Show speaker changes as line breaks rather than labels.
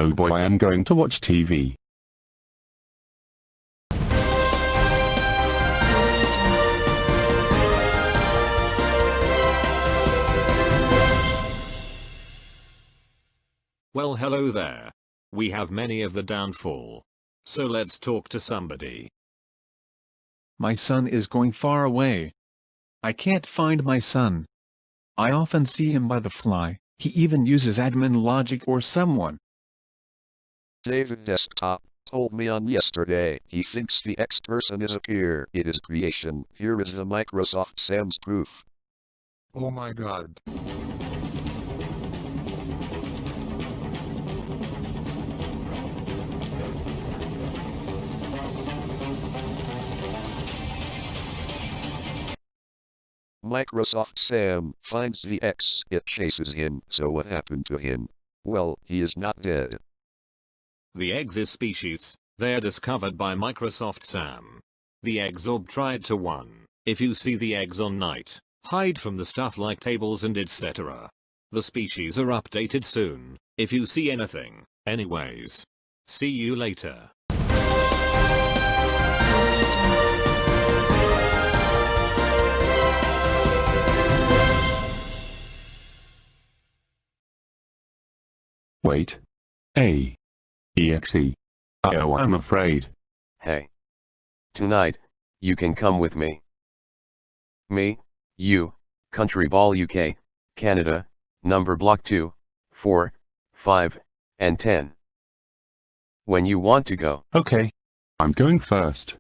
Oh boy, I am going to watch TV.
Well, hello there. We have many of the downfall. So let's talk to somebody.
My son is going far away. I can't find my son. I often see him by the fly. He even uses admin logic or someone.
David Desktop told me on yesterday he thinks the X person is a peer. It is creation. Here is the Microsoft Sam's proof.
Oh my god.
Microsoft Sam finds the X. It chases him. So what happened to him? Well, he is not dead.
The eggs is species. They are discovered by Microsoft Sam. The eggs orb tried to 1. If you see the eggs on night, hide from the stuff like tables and etc. The species are updated soon. If you see anything, anyways. See you later.
Wait. Exe. Oh, I'm afraid.
Hey. Tonight, you can come with me. Me, you, Country Ball UK, Canada, number block 2, 4, 5, and 10. When you want to go.
Okay. I'm going first.